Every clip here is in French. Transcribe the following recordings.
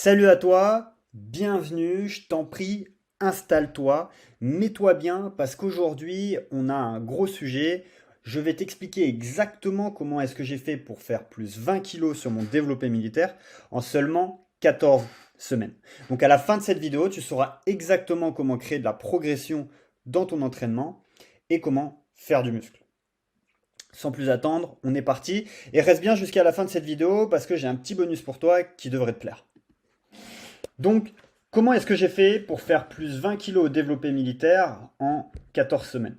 Salut à toi, bienvenue, je t'en prie, installe-toi, mets-toi bien parce qu'aujourd'hui on a un gros sujet. Je vais t'expliquer exactement comment est-ce que j'ai fait pour faire plus 20 kilos sur mon développé militaire en seulement 14 semaines. Donc à la fin de cette vidéo, tu sauras exactement comment créer de la progression dans ton entraînement et comment faire du muscle. Sans plus attendre, on est parti et reste bien jusqu'à la fin de cette vidéo parce que j'ai un petit bonus pour toi qui devrait te plaire. Donc, comment est-ce que j'ai fait pour faire plus 20 kilos au développé militaire en 14 semaines?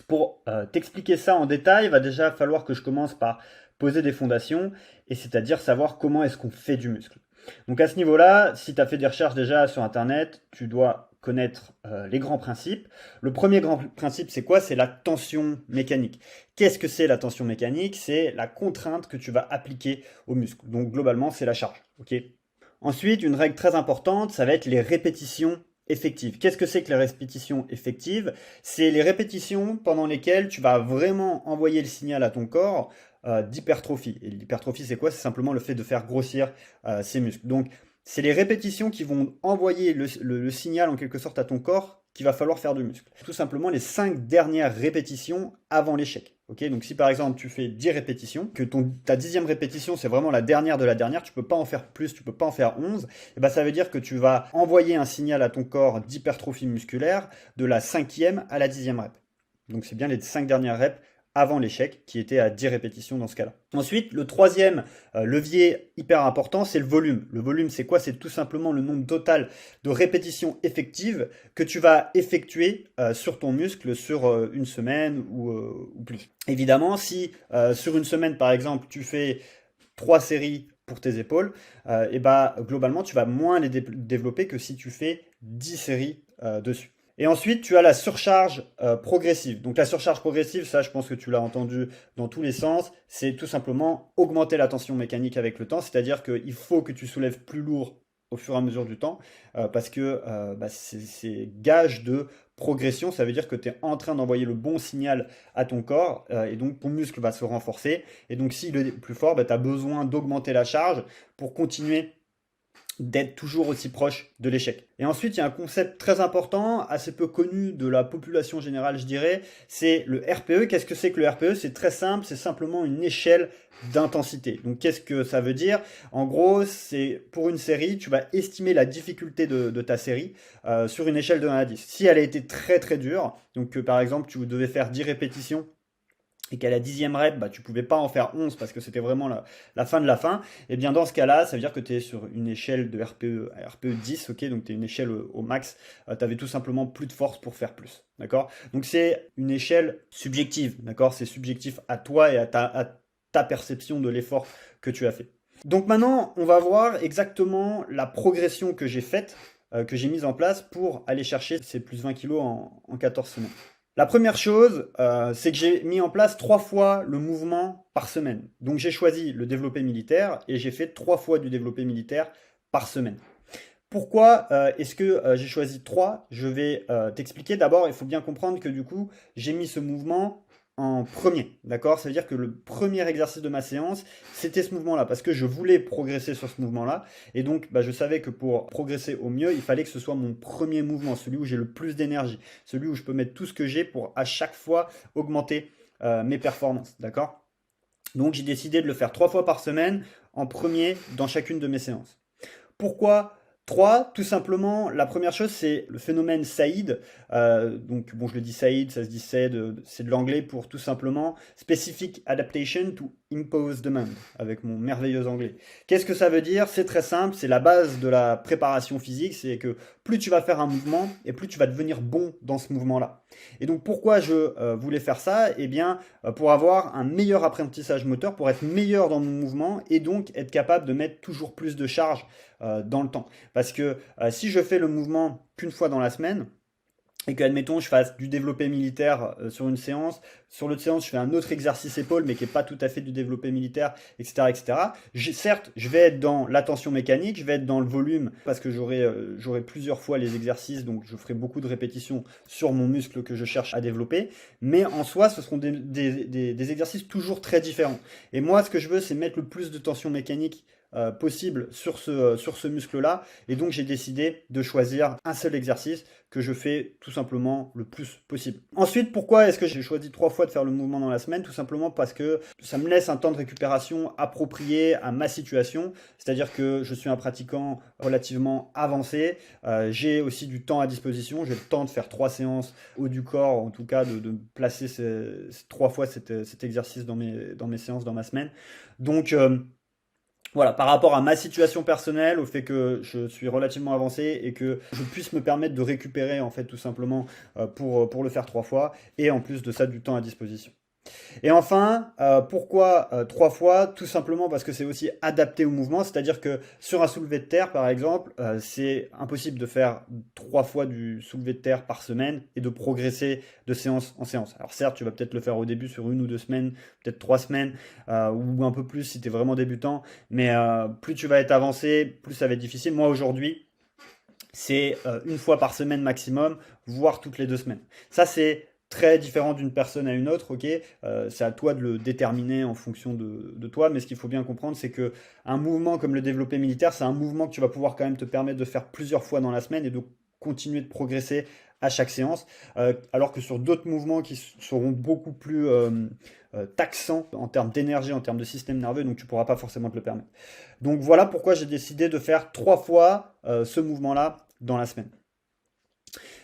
Pour t'expliquer ça en détail, il va déjà falloir que je commence par poser des fondations, et c'est-à-dire savoir comment est-ce qu'on fait du muscle. Donc à ce niveau-là, si tu as fait des recherches déjà sur Internet, tu dois connaître les grands principes. Le premier grand principe, c'est quoi? C'est la tension mécanique. Qu'est-ce que c'est la tension mécanique? C'est la contrainte que tu vas appliquer au muscle. Donc globalement, c'est la charge. Ok. Ensuite, une règle très importante, ça va être les répétitions effectives. Qu'est-ce que c'est que les répétitions effectives? C'est les répétitions pendant lesquelles tu vas vraiment envoyer le signal à ton corps d'hypertrophie. Et l'hypertrophie, c'est quoi? C'est simplement le fait de faire grossir ses muscles. Donc, c'est les répétitions qui vont envoyer le signal en quelque sorte à ton corps qu'il va falloir faire du muscle. Tout simplement les 5 dernières répétitions avant l'échec. Ok, donc si par exemple tu fais 10 répétitions, que ta 10e répétition c'est vraiment la dernière de la dernière, tu peux pas en faire plus, tu peux pas en faire 11, et ben ça veut dire que tu vas envoyer un signal à ton corps d'hypertrophie musculaire de la 5e à la 10e rep. Donc c'est bien les 5 dernières reps avant l'échec, qui était à 10 répétitions dans ce cas-là. Ensuite, le troisième levier hyper important, c'est le volume. Le volume, c'est quoi? C'est tout simplement le nombre total de répétitions effectives que tu vas effectuer sur ton muscle sur une semaine ou plus. Évidemment, si sur une semaine, par exemple, tu fais 3 séries pour tes épaules, et bah, globalement, tu vas moins les développer que si tu fais 10 séries dessus. Et ensuite, tu as la surcharge progressive. Donc la surcharge progressive, ça je pense que tu l'as entendu dans tous les sens, c'est tout simplement augmenter la tension mécanique avec le temps, c'est-à-dire qu'il faut que tu soulèves plus lourd au fur et à mesure du temps, parce que bah, c'est gage de progression, ça veut dire que tu es en train d'envoyer le bon signal à ton corps, et donc ton muscle va se renforcer, et donc s'il est plus fort, bah, tu as besoin d'augmenter la charge pour continuer d'être toujours aussi proche de l'échec. Et ensuite, il y a un concept très important, assez peu connu de la population générale, je dirais, c'est le RPE. Qu'est-ce que c'est que le RPE? C'est très simple, c'est simplement une échelle d'intensité. Donc, qu'est-ce que ça veut dire? En gros, c'est pour une série, tu vas estimer la difficulté de ta série sur une échelle de 1 à 10. Si elle a été très très dure, donc par exemple, tu devais faire 10 répétitions, et qu'à la 10e rep, bah, tu pouvais pas en faire 11 parce que c'était vraiment la fin de la fin, et bien dans ce cas-là, ça veut dire que tu es sur une échelle de RPE 10, ok, donc tu es une échelle au max, tu avais tout simplement plus de force pour faire plus, d'accord? Donc c'est une échelle subjective, d'accord? C'est subjectif à toi et à ta perception de l'effort que tu as fait. Donc maintenant, on va voir exactement la progression que j'ai faite, que j'ai mise en place pour aller chercher ces plus 20 kilos en 14 semaines. La première chose, c'est que j'ai mis en place 3 fois le mouvement par semaine. Donc j'ai choisi le développé militaire et j'ai fait 3 fois du développé militaire par semaine. Pourquoi est-ce que j'ai choisi 3? Je vais t'expliquer. D'abord, il faut bien comprendre que du coup, j'ai mis ce mouvement en premier. D'accord? Ça veut dire que le premier exercice de ma séance, c'était ce mouvement-là, parce que je voulais progresser sur ce mouvement-là. Et donc, bah, je savais que pour progresser au mieux, il fallait que ce soit mon premier mouvement, celui où j'ai le plus d'énergie, celui où je peux mettre tout ce que j'ai pour à chaque fois augmenter mes performances. D'accord? Donc, j'ai décidé de le faire 3 fois par semaine, en premier dans chacune de mes séances. Pourquoi 3? Tout simplement, la première chose, c'est le phénomène Saïd. Donc, bon, je le dis Saïd, ça se dit c'est de l'anglais pour tout simplement Specific Adaptation to Impose Demand, avec mon merveilleux anglais. Qu'est-ce que ça veut dire? C'est très simple, c'est la base de la préparation physique, c'est que plus tu vas faire un mouvement, et plus tu vas devenir bon dans ce mouvement-là. Et donc, pourquoi je voulais faire ça? Eh bien, pour avoir un meilleur apprentissage moteur, pour être meilleur dans mon mouvement, et donc être capable de mettre toujours plus de charge dans le temps. Parce que si je fais le mouvement qu'une fois dans la semaine, et que, admettons, je fasse du développé militaire sur une séance, sur l'autre séance, je fais un autre exercice épaule, mais qui n'est pas tout à fait du développé militaire, etc., etc. Certes, je vais être dans la tension mécanique, je vais être dans le volume, parce que j'aurai plusieurs fois les exercices, donc je ferai beaucoup de répétitions sur mon muscle que je cherche à développer, mais en soi, ce seront des exercices toujours très différents. Et moi, ce que je veux, c'est mettre le plus de tension mécanique possible sur ce muscle-là. Et donc, j'ai décidé de choisir un seul exercice que je fais tout simplement le plus possible. Ensuite, pourquoi est-ce que j'ai choisi 3 fois de faire le mouvement dans la semaine? Tout simplement parce que ça me laisse un temps de récupération approprié à ma situation. C'est-à-dire que je suis un pratiquant relativement avancé. J'ai aussi du temps à disposition. J'ai le temps de faire 3 séances haut du corps, en tout cas de placer 3 fois cet exercice dans mes séances, dans ma semaine. Donc, voilà, par rapport à ma situation personnelle, au fait que je suis relativement avancé et que je puisse me permettre de récupérer en fait tout simplement pour le faire 3 fois et en plus de ça du temps à disposition. Et enfin, pourquoi 3 fois? Tout simplement parce que c'est aussi adapté au mouvement, c'est-à-dire que sur un soulevé de terre, par exemple, c'est impossible de faire 3 fois du soulevé de terre par semaine et de progresser de séance en séance. Alors certes, tu vas peut-être le faire au début sur 1 ou 2 semaines, peut-être 3 semaines, ou un peu plus si tu es vraiment débutant, mais plus tu vas être avancé, plus ça va être difficile. Moi aujourd'hui, c'est 1 fois par semaine maximum, voire toutes les 2 semaines. Ça, c'est très différent d'une personne à une autre, ok. C'est à toi de le déterminer en fonction de toi, mais ce qu'il faut bien comprendre, c'est que un mouvement comme le développé militaire, c'est un mouvement que tu vas pouvoir quand même te permettre de faire plusieurs fois dans la semaine et de continuer de progresser à chaque séance, alors que sur d'autres mouvements qui seront beaucoup plus taxants en termes d'énergie, en termes de système nerveux, donc tu ne pourras pas forcément te le permettre. Donc voilà pourquoi j'ai décidé de faire 3 fois ce mouvement-là dans la semaine.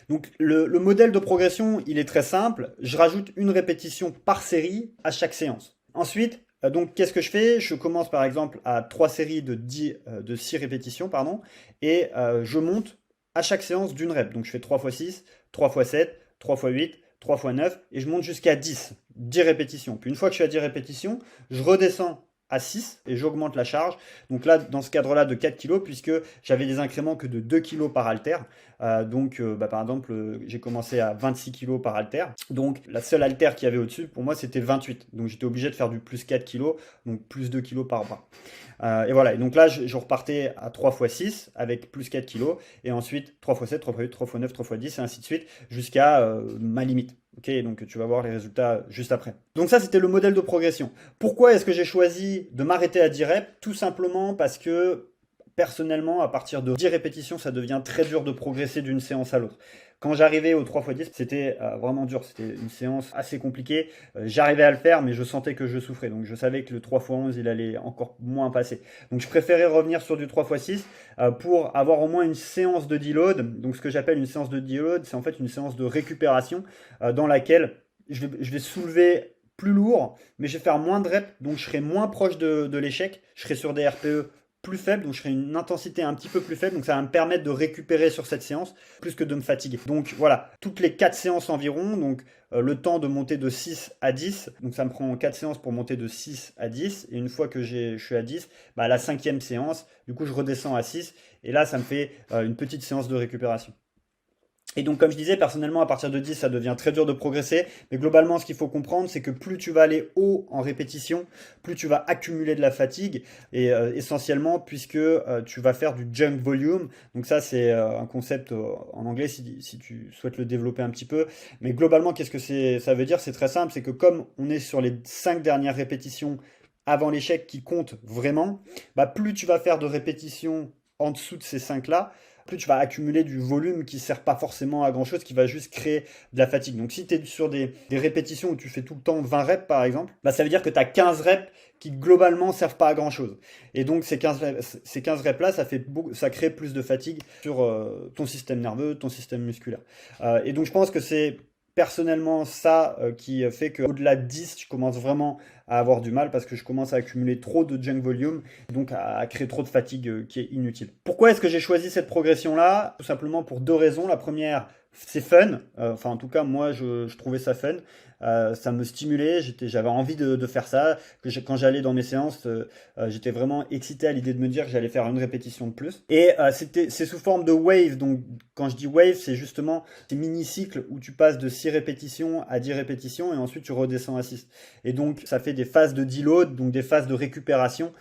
Donc le modèle de progression, il est très simple. Je rajoute une répétition par série à chaque séance. Ensuite, donc qu'est-ce que je fais? Je commence par exemple à 3 séries de 6 répétitions, pardon, et je monte à chaque séance d'une rep. Donc je fais 3 x 6, 3 x 7, 3 x 8, 3 x 9, et je monte jusqu'à 10 répétitions. Puis une fois que je suis à 10 répétitions, je redescends à 6 et j'augmente la charge. Donc là, dans ce cadre-là, de 4 kg, puisque j'avais des incréments que de 2 kg par haltère. Donc, par exemple, j'ai commencé à 26 kg par haltère. Donc, la seule haltère qu'il y avait au-dessus, pour moi, c'était 28. Donc, j'étais obligé de faire du plus 4 kg, donc plus 2 kg par bras. Et voilà, et donc là, je repartais à 3 x 6 avec plus 4 kg, et ensuite 3 x 7, 3 x 8, 3 x 9, 3 x 10, et ainsi de suite, jusqu'à ma limite. Ok, donc tu vas voir les résultats juste après. Donc ça, c'était le modèle de progression. Pourquoi est-ce que j'ai choisi de m'arrêter à 10 reps? Tout simplement parce que personnellement, à partir de 10 répétitions, ça devient très dur de progresser d'une séance à l'autre. Quand j'arrivais au 3 x 10, c'était vraiment dur. C'était une séance assez compliquée. J'arrivais à le faire, mais je sentais que je souffrais. Donc je savais que le 3 x 11, il allait encore moins passer. Donc je préférais revenir sur du 3 x 6 pour avoir au moins une séance de deload. Donc ce que j'appelle une séance de deload, c'est en fait une séance de récupération dans laquelle je vais soulever plus lourd, mais je vais faire moins de reps, donc je serai moins proche de l'échec. Je serai sur des RPE plus faible, donc je serai une intensité un petit peu plus faible, donc ça va me permettre de récupérer sur cette séance plus que de me fatiguer. Donc voilà, toutes les 4 séances environ, donc le temps de monter de 6 à 10, donc ça me prend 4 séances pour monter de 6 à 10, et une fois que je suis à 10, à la 5e séance, du coup je redescends à 6, et là ça me fait une petite séance de récupération. Et donc, comme je disais, personnellement, à partir de 10, ça devient très dur de progresser. Mais globalement, ce qu'il faut comprendre, c'est que plus tu vas aller haut en répétition, plus tu vas accumuler de la fatigue. Et essentiellement, puisque tu vas faire du junk volume. Donc ça, c'est un concept en anglais si tu souhaites le développer un petit peu. Mais globalement, qu'est-ce que ça veut dire? C'est très simple. C'est que comme on est sur les 5 dernières répétitions avant l'échec qui comptent vraiment, plus tu vas faire de répétitions en dessous de ces 5-là, plus tu vas accumuler du volume qui ne sert pas forcément à grand chose, qui va juste créer de la fatigue. Donc si tu es sur des répétitions où tu fais tout le temps 20 reps par exemple, ça veut dire que tu as 15 reps qui globalement ne servent pas à grand chose. Et donc ces 15 reps là, ça crée plus de fatigue sur ton système nerveux, ton système musculaire. Et donc je pense que c'est personnellement ça qui fait qu'au-delà de 10, je commence vraiment à avoir du mal parce que je commence à accumuler trop de junk volume, donc à créer trop de fatigue qui est inutile. Pourquoi est-ce que j'ai choisi cette progression-là? Tout simplement pour 2 raisons. La première, c'est fun. Enfin, en tout cas, moi, je trouvais ça fun. Ça me stimulait, j'avais envie de faire ça. Quand j'allais dans mes séances, j'étais vraiment excité à l'idée de me dire que j'allais faire une répétition de plus. Et c'est sous forme de wave. Donc, quand je dis wave, c'est justement ces mini-cycles où tu passes de 6 répétitions à 10 répétitions et ensuite tu redescends à 6. Et donc, ça fait des phases de deload, donc des phases de récupération,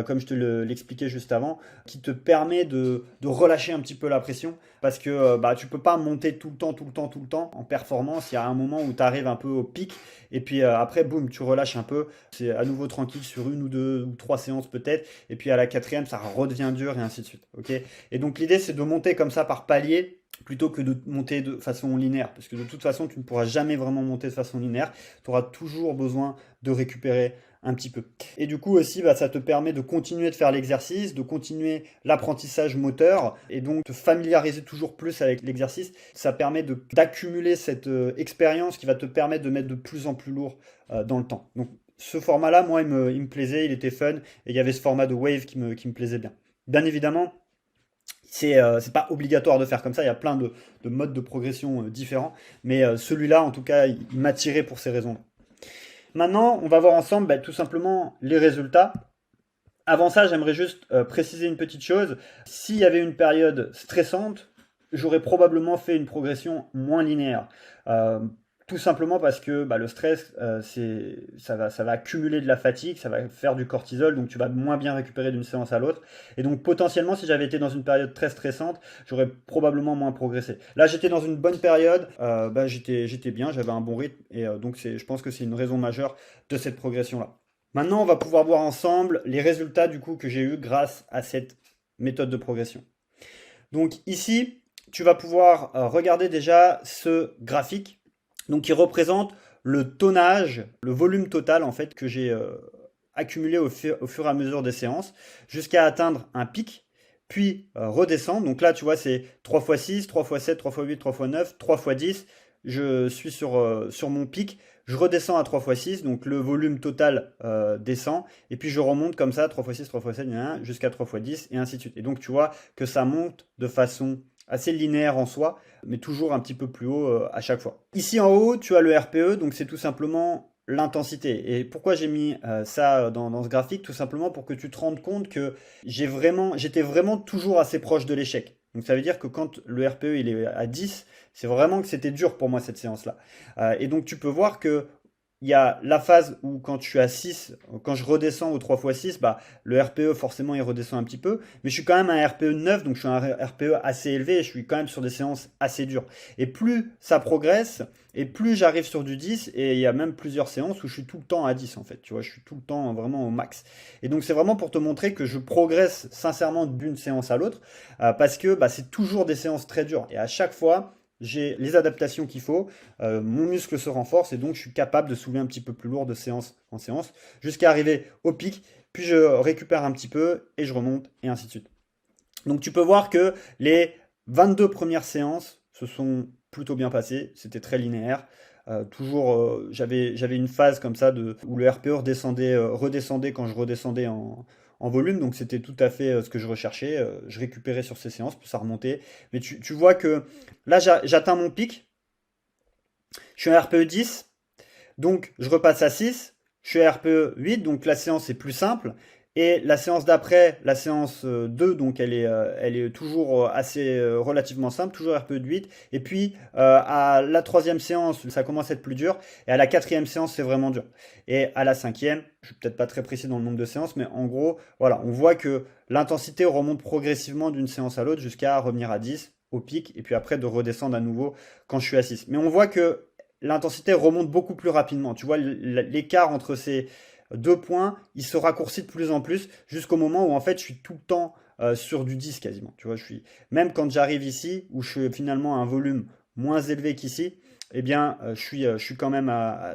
comme je te l'expliquais juste avant, qui te permet de relâcher un petit peu la pression parce que tu peux pas monter tout le temps en performance. Il y a un moment où tu arrives un peu au pic. Et puis après, boum, tu relâches un peu. C'est à nouveau tranquille sur une ou deux ou trois séances peut-être. Et puis à la quatrième, ça redevient dur et ainsi de suite. Ok. Et donc l'idée, c'est de monter comme ça par palier plutôt que de monter de façon linéaire. Parce que de toute façon, tu ne pourras jamais vraiment monter de façon linéaire. Tu auras toujours besoin de récupérer un petit peu. Et du coup aussi, bah, ça te permet de continuer de faire l'exercice, de continuer l'apprentissage moteur et donc te familiariser toujours plus avec l'exercice. Ça permet d'accumuler cette expérience qui va te permettre de mettre de plus en plus lourd dans le temps. Donc ce format-là, moi, il me plaisait, il était fun et il y avait ce format de wave qui me plaisait bien. Bien évidemment, c'est pas obligatoire de faire comme ça, il y a plein de modes de progression différents, mais celui-là, en tout cas, il m'a tiré pour ces raisons-là. Maintenant, on va voir ensemble bah, tout simplement les résultats. Avant ça, j'aimerais juste préciser une petite chose. S'il y avait une période stressante, j'aurais probablement fait une progression moins linéaire. Euh, Tout simplement parce que bah, le stress, ça va accumuler de la fatigue, ça va faire du cortisol, donc tu vas moins bien récupérer d'une séance à l'autre. Et donc potentiellement, si j'avais été dans une période très stressante, j'aurais probablement moins progressé. Là, j'étais dans une bonne période, bah, j'étais bien, j'avais un bon rythme, et donc je pense que c'est une raison majeure de cette progression-là. Maintenant, on va pouvoir voir ensemble les résultats du coup que j'ai eu grâce à cette méthode de progression. Donc ici, tu vas pouvoir regarder déjà ce graphique, donc qui représente le tonnage, le volume total en fait que j'ai accumulé au fur et à mesure des séances, jusqu'à atteindre un pic, puis redescendre. Donc là, tu vois, c'est 3 x 6, 3 x 7, 3 x 8, 3 x 9, 3 x 10. Je suis sur mon pic. Je redescends à 3 x 6, donc le volume total descend, et puis je remonte comme ça, 3 x 6, 3 x 7, jusqu'à 3 x 10, et ainsi de suite. Et donc tu vois que ça monte de façon assez linéaire en soi, mais toujours un petit peu plus haut à chaque fois. Ici en haut, tu as le RPE, donc c'est tout simplement l'intensité. Et pourquoi j'ai mis ça dans ce graphique? Tout simplement pour que tu te rendes compte que j'étais vraiment toujours assez proche de l'échec. Donc ça veut dire que quand le RPE il est à 10, c'est vraiment que c'était dur pour moi cette séance-là. Et donc tu peux voir que il y a la phase où quand je suis à 6, quand je redescends au 3 x 6, bah, le RPE forcément il redescend un petit peu, mais je suis quand même à un RPE 9, donc je suis à un RPE assez élevé et je suis quand même sur des séances assez dures. Et plus ça progresse, et plus j'arrive sur du 10, et il y a même plusieurs séances où je suis tout le temps à 10 en fait, tu vois, je suis tout le temps vraiment au max. Et donc c'est vraiment pour te montrer que je progresse sincèrement d'une séance à l'autre, parce que bah, c'est toujours des séances très dures, et à chaque fois, j'ai les adaptations qu'il faut, mon muscle se renforce et donc je suis capable de soulever un petit peu plus lourd de séance en séance jusqu'à arriver au pic, puis je récupère un petit peu et je remonte et ainsi de suite. Donc tu peux voir que les 22 premières séances se sont plutôt bien passées, c'était très linéaire. Toujours, j'avais une phase comme ça où le RPE redescendait quand je redescendais en volume, donc c'était tout à fait ce que je recherchais. Je récupérais sur ces séances, puis ça remontait. Mais tu vois que là, j'atteins mon pic, je suis à RPE 10, donc je repasse à 6, je suis à RPE 8, donc la séance est plus simple. Et la séance d'après, la séance 2, donc elle est toujours assez relativement simple, toujours RPE de 8. Et puis à la troisième séance, ça commence à être plus dur. Et à la quatrième séance, c'est vraiment dur. Et à la cinquième, je suis peut-être pas très précis dans le nombre de séances, mais en gros, voilà, on voit que l'intensité remonte progressivement d'une séance à l'autre jusqu'à revenir à 10 au pic, et puis après de redescendre à nouveau quand je suis à 6. Mais on voit que l'intensité remonte beaucoup plus rapidement. Tu vois, l'écart entre ces 2 points, il se raccourcit de plus en plus jusqu'au moment où en fait je suis tout le temps sur du 10 quasiment. Tu vois, même quand j'arrive ici où je suis finalement à un volume moins élevé qu'ici, eh bien je suis quand même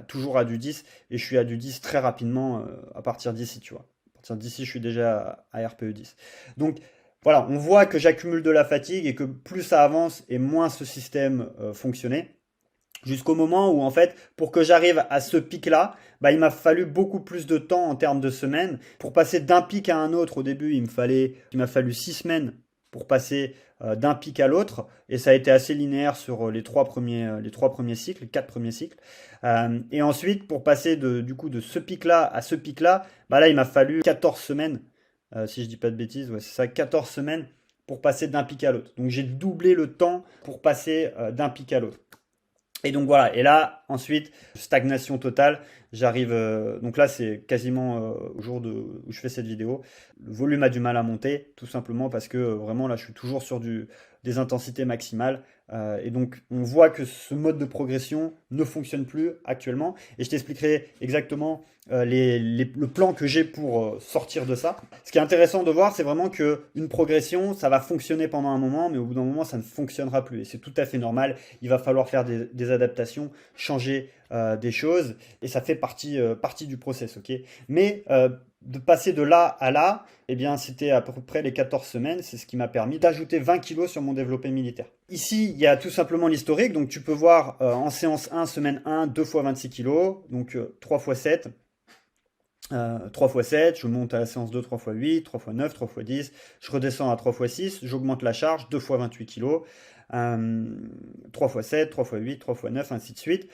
toujours à du 10 et je suis à du 10 très rapidement à partir d'ici, tu vois. À partir d'ici, je suis déjà à RPE 10. Donc voilà, on voit que j'accumule de la fatigue et que plus ça avance et moins ce système fonctionnait. Jusqu'au moment où, en fait, pour que j'arrive à ce pic-là, bah, il m'a fallu beaucoup plus de temps en termes de semaines. Pour passer d'un pic à un autre, au début, il m'a fallu 6 semaines pour passer d'un pic à l'autre. Et ça a été assez linéaire sur les 3 premiers cycles, les 4 premiers cycles. Et ensuite, pour passer du coup, de ce pic-là à ce pic-là, bah là, il m'a fallu 14 semaines. Si je dis pas de bêtises, ouais, c'est ça, 14 semaines pour passer d'un pic à l'autre. Donc j'ai doublé le temps pour passer d'un pic à l'autre. Et donc voilà, et là, ensuite, stagnation totale. J'arrive, donc là, c'est quasiment au jour où je fais cette vidéo. Le volume a du mal à monter, tout simplement parce que vraiment, là, je suis toujours des intensités maximales. Et donc, on voit que ce mode de progression ne fonctionne plus actuellement. Et je t'expliquerai exactement le plan que j'ai pour sortir de ça. Ce qui est intéressant de voir, c'est vraiment qu'une progression, ça va fonctionner pendant un moment, mais au bout d'un moment, ça ne fonctionnera plus. Et c'est tout à fait normal. Il va falloir faire des adaptations, changer des choses. Et ça fait partie du process, ok? Mais de passer de là à là, eh bien, c'était à peu près les 14 semaines. C'est ce qui m'a permis d'ajouter 20 kilos sur mon développé militaire. Ici, il y a tout simplement l'historique. Donc, tu peux voir en séance 1, semaine 1, 2 fois 26 kilos. Donc, 3 fois 7. 3 fois 7, je monte à la séance 2, 3 fois 8, 3 fois 9, 3 fois 10, je redescends à 3 fois 6, j'augmente la charge, 2 fois 28 kilos, 3 fois 7, 3 fois 8, 3 fois 9, ainsi de suite.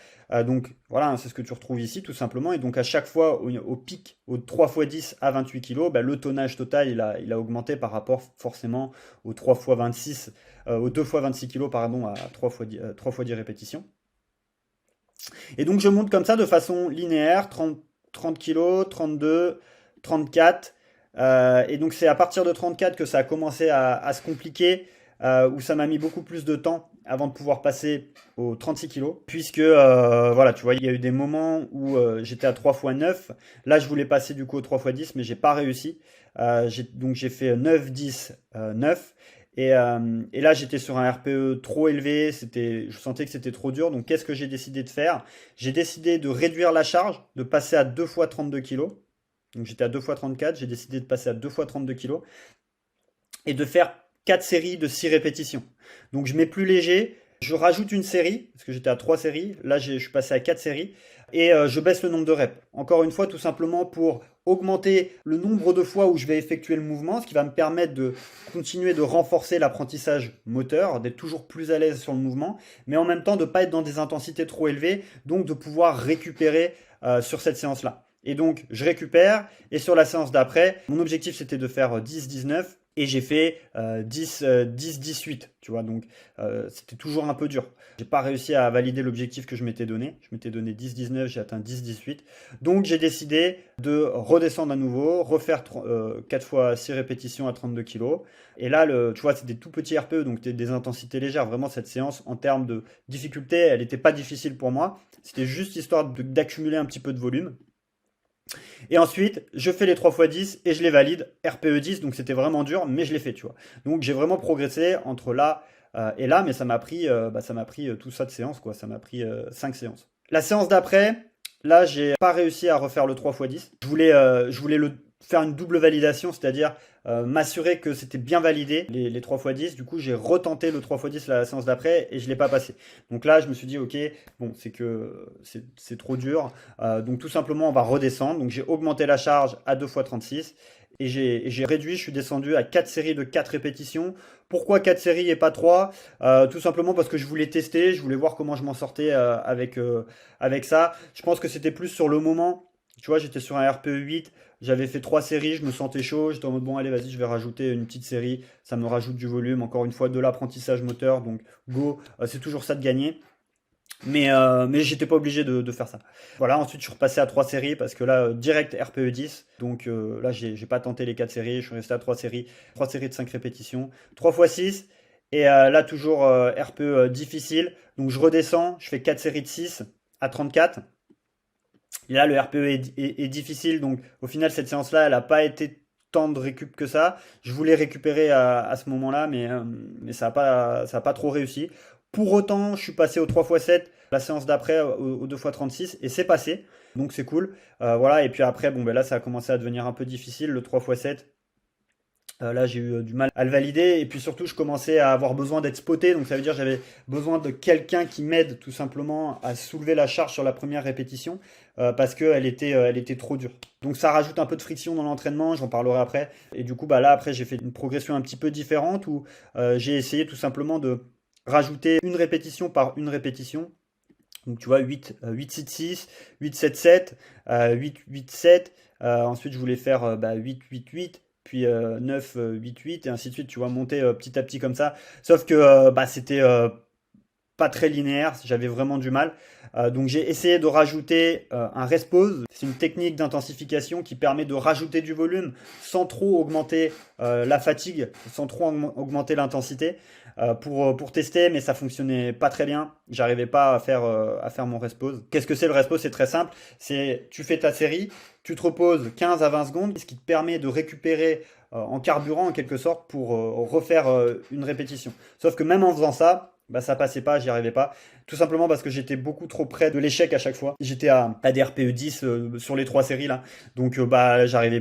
Donc voilà, c'est ce que tu retrouves ici tout simplement. Et donc à chaque fois, au pic, au 3 fois 10 à 28 kilos, bah, le tonnage total, il a augmenté par rapport forcément au 3 fois 26, au 2 fois 26 kilos, pardon, à 3 fois 10 répétitions. Et donc je monte comme ça de façon linéaire, 30 kilos, 32, 34. Et donc c'est à partir de 34 que ça a commencé à se compliquer, où ça m'a mis beaucoup plus de temps avant de pouvoir passer aux 36 kilos. Puisque, voilà, tu vois, il y a eu des moments où j'étais à 3 fois 9. Là, je voulais passer du coup au 3 fois 10, mais j'ai pas réussi. Donc j'ai fait 9, 10, 9. Et là, j'étais sur un RPE trop élevé, je sentais que c'était trop dur. Donc, qu'est-ce que j'ai décidé de faire? J'ai décidé de réduire la charge, de passer à 2 fois 32 kilos. Donc, j'étais à 2 fois 34, j'ai décidé de passer à 2 fois 32 kilos et de faire 4 séries de 6 répétitions. Donc, je mets plus léger, je rajoute une série, parce que j'étais à 3 séries. Là, je suis passé à 4 séries et je baisse le nombre de reps. Encore une fois, tout simplement pour augmenter le nombre de fois où je vais effectuer le mouvement, ce qui va me permettre de continuer de renforcer l'apprentissage moteur, d'être toujours plus à l'aise sur le mouvement, mais en même temps de ne pas être dans des intensités trop élevées, donc de pouvoir récupérer sur cette séance-là. Et donc, je récupère, et sur la séance d'après, mon objectif c'était de faire 10-19, et j'ai fait 10-18, tu vois, donc c'était toujours un peu dur. J'ai pas réussi à valider l'objectif que je m'étais donné. Je m'étais donné 10-19, j'ai atteint 10-18. Donc j'ai décidé de redescendre à nouveau, refaire 4 fois 6 répétitions à 32 kg. Et là, tu vois, c'est des tout petits RPE, donc des intensités légères. Vraiment, cette séance, en termes de difficulté, elle n'était pas difficile pour moi. C'était juste histoire d'accumuler un petit peu de volume. Et ensuite, je fais les 3 fois 10 et je les valide. RPE 10, donc c'était vraiment dur, mais je l'ai fait, tu vois. Donc j'ai vraiment progressé entre là et là, mais ça m'a pris, tout ça de séance, quoi. Ça m'a pris 5 séances. La séance d'après, là, j'ai pas réussi à refaire le 3 fois 10. Je voulais faire une double validation, c'est-à-dire m'assurer que c'était bien validé, les 3 fois 10. Du coup, j'ai retenté le 3 fois 10 la séance d'après et je l'ai pas passé. Donc là, je me suis dit, ok, bon, c'est que c'est trop dur. Donc tout simplement, on va redescendre. Donc j'ai augmenté la charge à 2 fois 36 et j'ai réduit, je suis descendu à 4 séries de 4 répétitions. Pourquoi 4 séries et pas 3? Tout simplement parce que je voulais tester, je voulais voir comment je m'en sortais avec ça. Je pense que c'était plus sur le moment. Tu vois, j'étais sur un RPE 8, j'avais fait 3 séries, je me sentais chaud, j'étais en mode bon, allez, vas-y, je vais rajouter une petite série, ça me rajoute du volume, encore une fois, de l'apprentissage moteur, donc go, c'est toujours ça de gagner. Mais j'étais pas obligé de faire ça. Voilà, ensuite je suis repassé à 3 séries parce que là, direct RPE 10. Donc là, j'ai pas tenté les 4 séries, je suis resté à 3 séries. 3 séries de 5 répétitions. 3 fois 6. Et là, toujours RPE difficile. Donc je redescends, je fais 4 séries de 6 à 34. Et là, le RPE est difficile. Donc au final, cette séance-là, elle n'a pas été tant de récup que ça. Je voulais récupérer à ce moment-là, mais ça a pas trop réussi. Pour autant, je suis passé au 3 x 7, la séance d'après au 2 x 36, et c'est passé. Donc c'est cool. Voilà, et puis après, bon, ben là, ça a commencé à devenir un peu difficile, le 3 x 7. Là, j'ai eu du mal à le valider. Et puis surtout, je commençais à avoir besoin d'être spoté. Donc ça veut dire que j'avais besoin de quelqu'un qui m'aide tout simplement à soulever la charge sur la première répétition parce qu'elle était trop dure. Donc ça rajoute un peu de friction dans l'entraînement, j'en parlerai après. Et du coup, bah là, après, j'ai fait une progression un petit peu différente où j'ai essayé tout simplement de rajouter une répétition par une répétition. Donc tu vois, 8, 8, 6, 6, 8, 7, 7, 8, 8, 7. Ensuite, je voulais faire 8, 8, 8, puis 9, 8, 8, et ainsi de suite. Tu vois, monter petit à petit comme ça. Sauf que c'était pas très linéaire, j'avais vraiment du mal. Donc j'ai essayé de rajouter un rest pause. C'est une technique d'intensification qui permet de rajouter du volume sans trop augmenter la fatigue, sans trop augmenter l'intensité pour tester, mais ça fonctionnait pas très bien. J'arrivais pas à faire mon rest pause. Qu'est-ce que c'est le rest pause? C'est très simple. C'est tu fais ta série, tu te reposes 15 à 20 secondes, ce qui te permet de récupérer en carburant en quelque sorte pour refaire une répétition. Sauf que même en faisant ça, bah, ça passait pas, j'y arrivais pas. Tout simplement parce que j'étais beaucoup trop près de l'échec à chaque fois. J'étais à des RPE 10 sur les 3 séries là. Donc bah, j'arrivais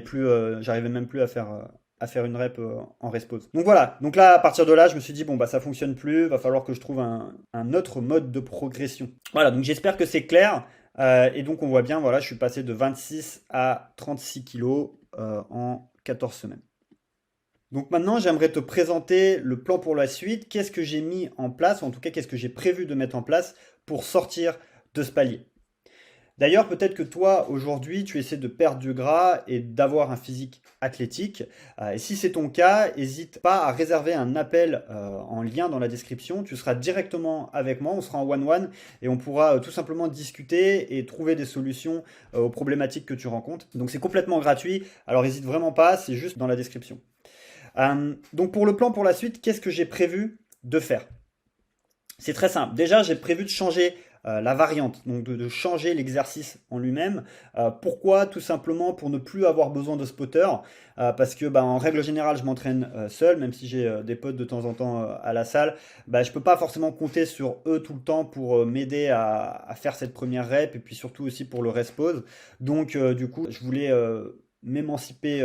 même plus à faire une rep en rest pause. Donc voilà, donc là à partir de là je me suis dit bon bah ça fonctionne plus, va falloir que je trouve un autre mode de progression. Voilà, donc j'espère que c'est clair. Et donc on voit bien, voilà, je suis passé de 26 à 36 kilos en 14 semaines. Donc maintenant, j'aimerais te présenter le plan pour la suite. Qu'est-ce que j'ai mis en place, ou en tout cas, qu'est-ce que j'ai prévu de mettre en place pour sortir de ce palier. D'ailleurs, peut-être que toi, aujourd'hui, tu essaies de perdre du gras et d'avoir un physique athlétique. Et si c'est ton cas, n'hésite pas à réserver un appel en lien dans la description. Tu seras directement avec moi, on sera en one-one et on pourra tout simplement discuter et trouver des solutions aux problématiques que tu rencontres. Donc c'est complètement gratuit, alors n'hésite vraiment pas, c'est juste dans la description. Donc pour le plan pour la suite, qu'est-ce que j'ai prévu de faire? C'est très simple. Déjà, j'ai prévu de changer la variante, donc de changer l'exercice en lui-même. Pourquoi? Tout simplement pour ne plus avoir besoin de spotter, parce que bah, en règle générale, je m'entraîne seul, même si j'ai des potes de temps en temps à la salle. Bah, je peux pas forcément compter sur eux tout le temps pour m'aider à faire cette première rep, et puis surtout aussi pour le rest pause. Donc du coup, je voulais m'émanciper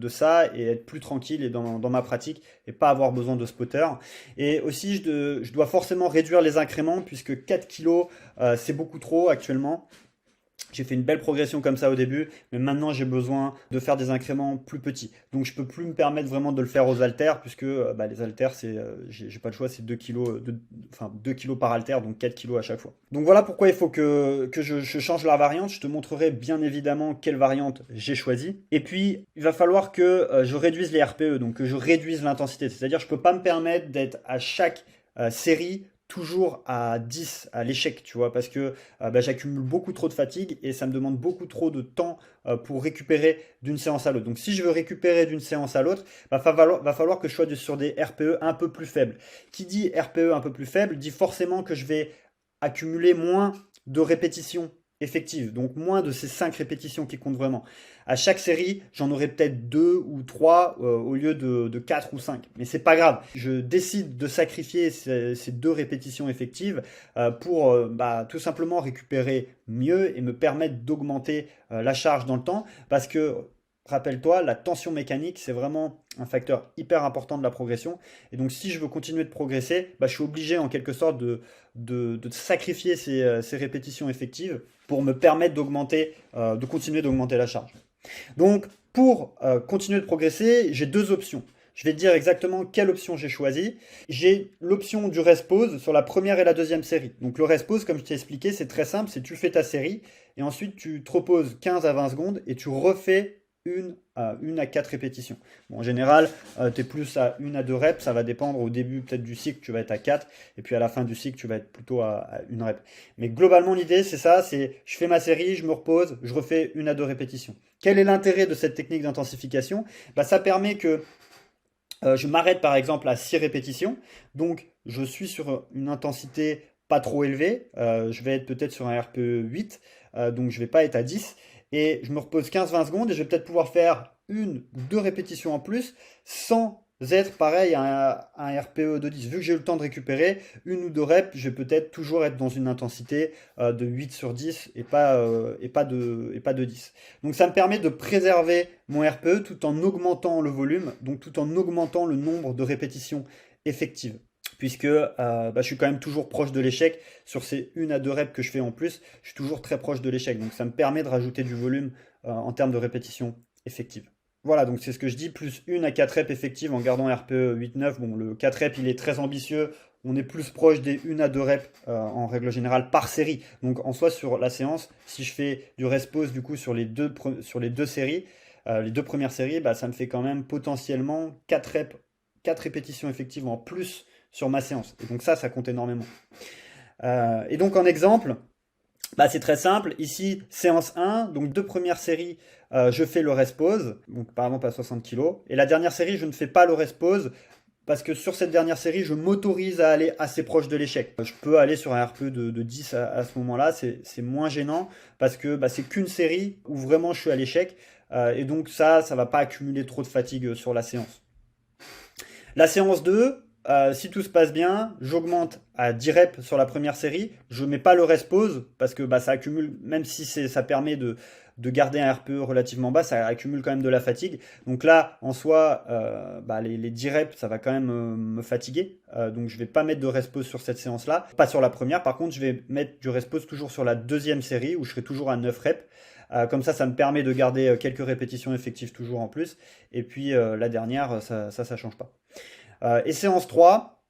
ça et être plus tranquille et dans ma pratique et pas avoir besoin de spotter. Et aussi, je dois forcément réduire les incréments puisque 4 kilos, c'est beaucoup trop actuellement. J'ai fait une belle progression comme ça au début, mais maintenant j'ai besoin de faire des incréments plus petits. Donc je peux plus me permettre vraiment de le faire aux haltères, puisque bah, les haltères, j'ai pas le choix, c'est 2 kilos, enfin 2 kilos par haltère, donc 4 kilos à chaque fois. Donc voilà pourquoi il faut que je change la variante. Je te montrerai bien évidemment quelle variante j'ai choisie. Et puis il va falloir que je réduise les RPE, donc que je réduise l'intensité. C'est-à-dire je peux pas me permettre d'être à chaque série toujours à 10 à l'échec, tu vois, parce que bah, j'accumule beaucoup trop de fatigue et ça me demande beaucoup trop de temps pour récupérer d'une séance à l'autre. Donc si je veux récupérer d'une séance à l'autre, bah, va falloir que je sois sur des RPE un peu plus faibles. Qui dit RPE un peu plus faible dit forcément que je vais accumuler moins de répétitions effectives, donc moins de ces 5 répétitions qui comptent vraiment. À chaque série, j'en aurai peut-être 2 ou 3 au lieu de 4 ou 5. Mais c'est pas grave. Je décide de sacrifier ces 2 répétitions effectives pour bah, tout simplement récupérer mieux et me permettre d'augmenter la charge dans le temps. Parce que, rappelle-toi, la tension mécanique, c'est vraiment un facteur hyper important de la progression. Et donc, si je veux continuer de progresser, bah, je suis obligé en quelque sorte de sacrifier ces répétitions effectives pour me permettre de continuer d'augmenter la charge. Donc, pour continuer de progresser, j'ai 2 options. Je vais te dire exactement quelle option j'ai choisie. J'ai l'option du rest pause sur la première et la deuxième série. Donc le rest pause, comme je t'ai expliqué, c'est très simple, c'est tu fais ta série et ensuite tu te reposes 15 à 20 secondes et tu refais une à 4 répétitions. Bon, en général, tu es plus à 1 à 2 reps, ça va dépendre au début peut-être du cycle, tu vas être à 4, et puis à la fin du cycle, tu vas être plutôt à 1 rep. Mais globalement, l'idée, c'est ça, c'est je fais ma série, je me repose, je refais 1 à 2 répétitions. Quel est l'intérêt de cette technique d'intensification? Bah, ça permet que je m'arrête par exemple à 6 répétitions, donc je suis sur une intensité pas trop élevée, je vais être peut-être sur un RPE 8, donc je vais pas être à 10, et je me repose 15-20 secondes et je vais peut-être pouvoir faire 1 ou 2 répétitions en plus sans être pareil à un RPE de 10. Vu que j'ai eu le temps de récupérer, 1 ou 2 reps, je vais peut-être toujours être dans une intensité de 8 sur 10 et pas de 10. Donc ça me permet de préserver mon RPE tout en augmentant le volume, donc tout en augmentant le nombre de répétitions effectives. Puisque bah, je suis quand même toujours proche de l'échec sur ces 1 à 2 reps que je fais en plus, je suis toujours très proche de l'échec. Donc ça me permet de rajouter du volume en termes de répétitions effectives. Voilà, donc c'est ce que je dis, plus 1 à 4 reps effectives en gardant RPE 8-9. Bon, le 4 reps, il est très ambitieux. On est plus proche des 1 à 2 reps en règle générale par série. Donc en soi, sur la séance, si je fais du rest pause du coup sur les deux séries, les 2 premières séries, bah, ça me fait quand même potentiellement 4 reps, 4 répétitions effectives en plus sur ma séance. Et donc ça compte énormément. Et donc en exemple, Bah, c'est très simple. Ici, séance 1, donc deux premières séries, je fais le rest pause, donc par exemple à 60 kg. Et la dernière série, je ne fais pas le rest pause parce que sur cette dernière série, je m'autorise à aller assez proche de l'échec. Je peux aller sur un RPE de 10 à ce moment-là, c'est moins gênant parce que bah, c'est qu'une série où vraiment je suis à l'échec. Et donc ça va pas accumuler trop de fatigue sur la séance. La séance 2, si tout se passe bien, j'augmente à 10 reps sur la première série. Je ne mets pas le rest pause parce que bah, ça accumule, même si ça permet de garder un RPE relativement bas, ça accumule quand même de la fatigue. Donc là, en soi, bah, les 10 reps, ça va quand même me fatiguer. Donc je ne vais pas mettre de rest pause sur cette séance-là. Pas sur la première, par contre, je vais mettre du rest pause toujours sur la deuxième série où je serai toujours à 9 reps. Comme ça me permet de garder quelques répétitions effectives toujours en plus. Et puis la dernière, ça change pas. Et séance 3,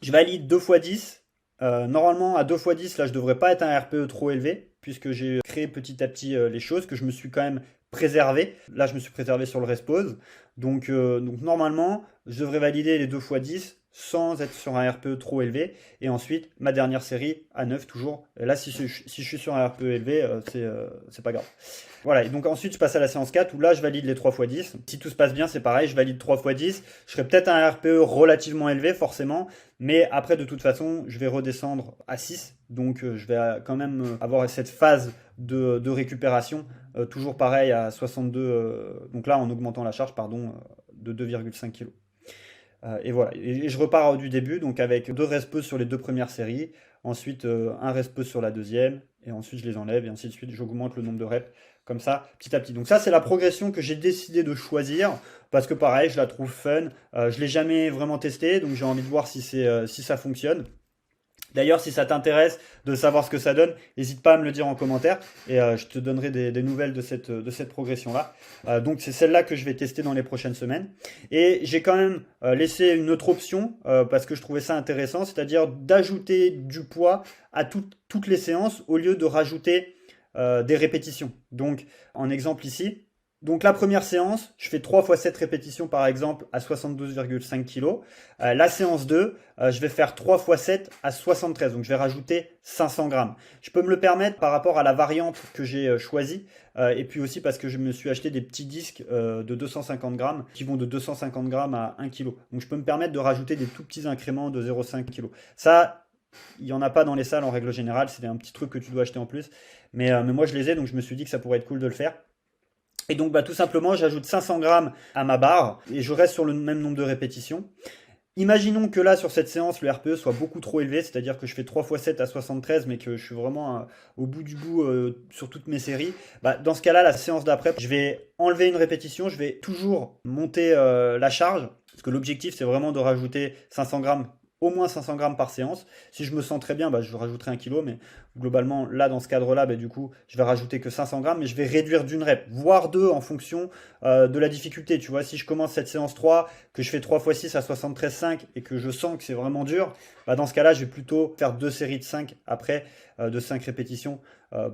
je valide 2 fois 10. Normalement, à 2 fois 10, là, je ne devrais pas être un RPE trop élevé, puisque j'ai créé petit à petit les choses, que je me suis quand même préservé. Là, je me suis préservé sur le rest pause. Donc normalement, je devrais valider les 2 fois 10 sans être sur un RPE trop élevé. Et ensuite, ma dernière série à 9 toujours. Et là, si je suis sur un RPE élevé, c'est pas grave. Voilà, et donc ensuite je passe à la séance 4 où là je valide les 3 x 10. Si tout se passe bien, c'est pareil, je valide 3 x 10. Je serai peut-être à un RPE relativement élevé forcément, mais après de toute façon, je vais redescendre à 6. Donc je vais quand même avoir cette phase de récupération, toujours pareil à 62, donc là en augmentant la charge, pardon, de 2,5 kg. Et voilà, et je repars du début, donc avec 2 restes sur les 2 premières séries, ensuite un rest sur la deuxième, et ensuite je les enlève, et ainsi de suite, j'augmente le nombre de reps, comme ça, petit à petit. Donc ça, c'est la progression que j'ai décidé de choisir, parce que pareil, je la trouve fun, je l'ai jamais vraiment testé, donc j'ai envie de voir si ça fonctionne. D'ailleurs, si ça t'intéresse de savoir ce que ça donne, n'hésite pas à me le dire en commentaire et je te donnerai des nouvelles de cette progression-là. Donc c'est celle-là que je vais tester dans les prochaines semaines. Et j'ai quand même laissé une autre option parce que je trouvais ça intéressant, c'est-à-dire d'ajouter du poids à toutes les séances au lieu de rajouter des répétitions. Donc en exemple ici, donc la première séance, je fais 3 fois 7 répétitions par exemple à 72,5 kg. La séance 2, je vais faire 3 fois 7 à 73, donc je vais rajouter 500 grammes. Je peux me le permettre par rapport à la variante que j'ai choisie, et puis aussi parce que je me suis acheté des petits disques de 250 grammes qui vont de 250 grammes à 1 kg. Donc je peux me permettre de rajouter des tout petits incréments de 0,5 kg. Ça, il n'y en a pas dans les salles en règle générale, c'est un petit truc que tu dois acheter en plus. Mais moi je les ai, donc je me suis dit que ça pourrait être cool de le faire. Et donc bah, tout simplement, j'ajoute 500 grammes à ma barre et je reste sur le même nombre de répétitions. Imaginons que là, sur cette séance, le RPE soit beaucoup trop élevé, c'est-à-dire que je fais 3 x 7 à 73, mais que je suis vraiment au bout du bout sur toutes mes séries. Bah, dans ce cas-là, la séance d'après, je vais enlever une répétition, je vais toujours monter la charge, parce que l'objectif, c'est vraiment de rajouter 500 grammes, au moins 500 grammes par séance. Si je me sens très bien, bah, je rajouterai 1 kg, mais globalement, là, dans ce cadre-là, bah, du coup, je vais rajouter que 500 grammes, mais je vais réduire d'une rep, voire deux en fonction de la difficulté. Tu vois, si je commence cette séance 3, que je fais 3 x 6 à 73,5 et que je sens que c'est vraiment dur, bah, dans ce cas-là, je vais plutôt faire deux séries de 5 après, de 5 répétitions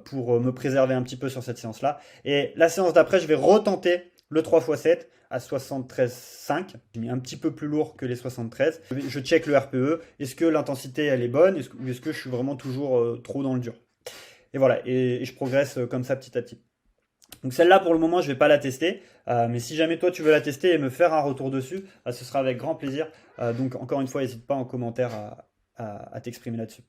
pour me préserver un petit peu sur cette séance-là. Et la séance d'après, je vais retenter le 3 x 7 à 73,5. J'ai mis un petit peu plus lourd que les 73. Je check le RPE. Est-ce que l'intensité elle est bonne ou est-ce que je suis vraiment toujours trop dans le dur? Et voilà, et je progresse comme ça petit à petit. Donc celle-là pour le moment je vais pas la tester, mais si jamais toi tu veux la tester et me faire un retour dessus, ce sera avec grand plaisir. Donc encore une fois, n'hésite pas en commentaire à t'exprimer là-dessus.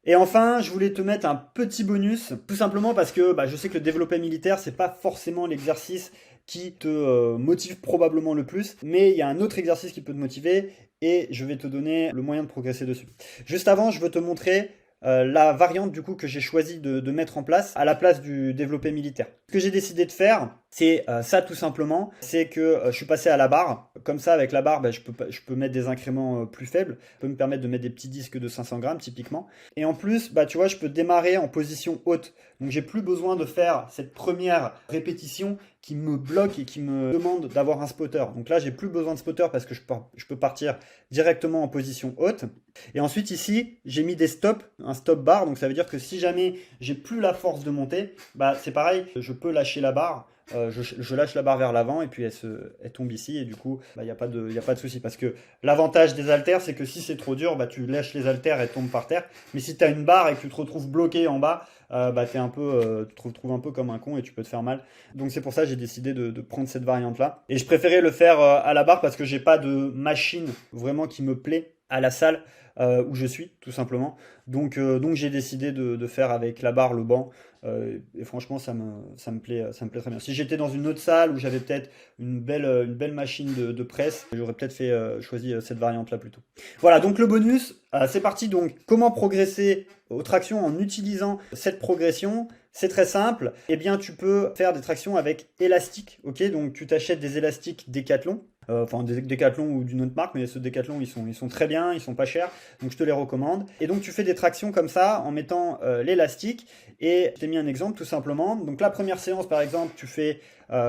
Et enfin, je voulais te mettre un petit bonus, tout simplement parce que bah, je sais que le développé militaire, c'est pas forcément l'exercice qui te motive probablement le plus, mais il y a un autre exercice qui peut te motiver et je vais te donner le moyen de progresser dessus. Juste avant, je veux te montrer la variante du coup que j'ai choisi de mettre en place à la place du développé militaire. Ce que j'ai décidé de faire, c'est ça tout simplement, c'est que je suis passé à la barre. Comme ça, avec la barre, bah, je peux mettre des incréments plus faibles. Ça peut me permettre de mettre des petits disques de 500 grammes typiquement. Et en plus, bah, tu vois, je peux démarrer en position haute. Donc j'ai plus besoin de faire cette première répétition qui me bloque et qui me demande d'avoir un spotter. Donc là, j'ai plus besoin de spotter parce que je peux partir directement en position haute. Et ensuite ici, j'ai mis des stops, un stop bar. Donc ça veut dire que si jamais j'ai plus la force de monter, bah, c'est pareil, je peux lâcher la barre je lâche la barre vers l'avant et puis elle tombe ici et du coup, bah, y a pas de souci. Parce que l'avantage des haltères, c'est que si c'est trop dur, bah, tu lâches les haltères, elles tombent par terre. Mais si tu as une barre et que tu te retrouves bloqué en bas, bah, tu te retrouves un peu comme un con et tu peux te faire mal. Donc c'est pour ça que j'ai décidé de prendre cette variante-là. Et je préférais le faire à la barre parce que j'ai pas de machine vraiment qui me plaît à la salle où je suis, tout simplement. Donc j'ai décidé de faire avec la barre, le banc. Et franchement, ça me plaît très bien. Si j'étais dans une autre salle où j'avais peut-être une belle machine de presse, j'aurais peut-être choisi cette variante-là plutôt. Voilà, donc le bonus, c'est parti. Donc, comment progresser aux tractions en utilisant cette progression? C'est très simple. Eh bien, tu peux faire des tractions avec élastique. Ok, donc tu t'achètes des élastiques Decathlon. Enfin, des Decathlon ou d'une autre marque, mais ceux Decathlon, ils sont très bien, ils sont pas chers, donc je te les recommande. Et donc, tu fais des tractions comme ça en mettant l'élastique. Et je t'ai mis un exemple tout simplement. Donc, la première séance, par exemple, tu fais.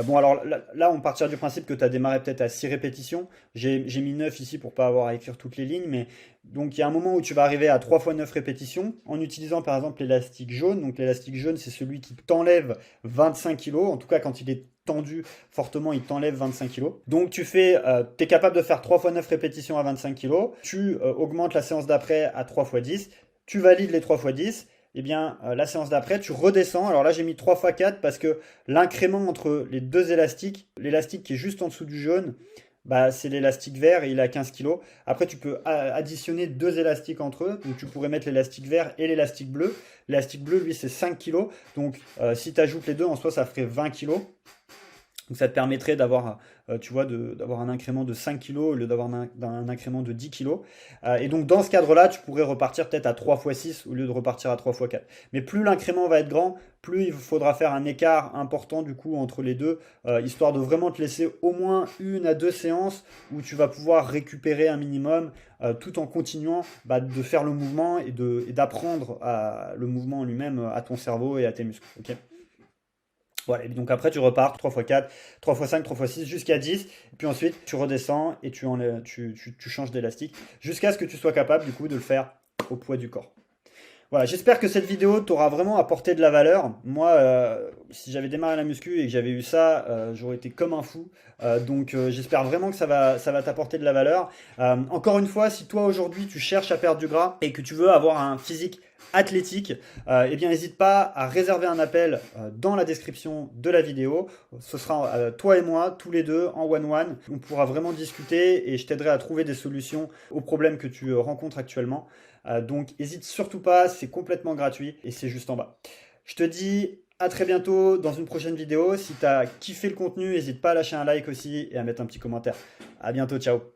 Bon, alors là, on partira du principe que tu as démarré peut-être à 6 répétitions. J'ai mis 9 ici pour pas avoir à écrire toutes les lignes, mais donc il y a un moment où tu vas arriver à 3 fois 9 répétitions en utilisant par exemple l'élastique jaune. Donc l'élastique jaune, c'est celui qui t'enlève 25 kilos. En tout cas, quand il est tendu fortement, il t'enlève 25 kilos. Donc tu es capable de faire 3 fois 9 répétitions à 25 kilos. Tu augmentes la séance d'après à 3 fois 10. Tu valides les 3 fois 10. Eh bien, la séance d'après, tu redescends. Alors là, j'ai mis 3 fois 4 parce que l'incrément entre les deux élastiques, l'élastique qui est juste en dessous du jaune, bah, c'est l'élastique vert et il a 15 kg. Après, tu peux additionner deux élastiques entre eux. Donc, tu pourrais mettre l'élastique vert et l'élastique bleu. L'élastique bleu, lui, c'est 5 kg. Donc, si tu ajoutes les deux, en soi, ça ferait 20 kg. Donc ça te permettrait d'avoir, tu vois, d'avoir un incrément de 5 kg au lieu d'avoir un incrément de 10 kg. Et donc dans ce cadre-là, tu pourrais repartir peut-être à 3 fois 6 au lieu de repartir à 3 fois 4. Mais plus l'incrément va être grand, plus il faudra faire un écart important du coup entre les deux, histoire de vraiment te laisser au moins une à deux séances où tu vas pouvoir récupérer un minimum tout en continuant bah, de faire le mouvement et d'apprendre le mouvement en lui-même à ton cerveau et à tes muscles. Ok. Voilà, et donc après tu repars 3 fois 4, 3 fois 5, 3 fois 6 jusqu'à 10. Et puis ensuite tu redescends et tu changes d'élastique jusqu'à ce que tu sois capable du coup de le faire au poids du corps. Voilà, j'espère que cette vidéo t'aura vraiment apporté de la valeur. Moi, si j'avais démarré la muscu et que j'avais eu ça, j'aurais été comme un fou. Donc j'espère vraiment que ça va t'apporter de la valeur. Encore une fois, si toi aujourd'hui tu cherches à perdre du gras et que tu veux avoir un physique athlétique, eh bien n'hésite pas à réserver un appel dans la description de la vidéo. Ce sera toi et moi, tous les deux, en one-one. On pourra vraiment discuter et je t'aiderai à trouver des solutions aux problèmes que tu rencontres actuellement. Donc n'hésite surtout pas, c'est complètement gratuit et c'est juste en bas. Je te dis à très bientôt dans une prochaine vidéo. Si tu as kiffé le contenu, n'hésite pas à lâcher un like aussi et à mettre un petit commentaire. À bientôt, ciao.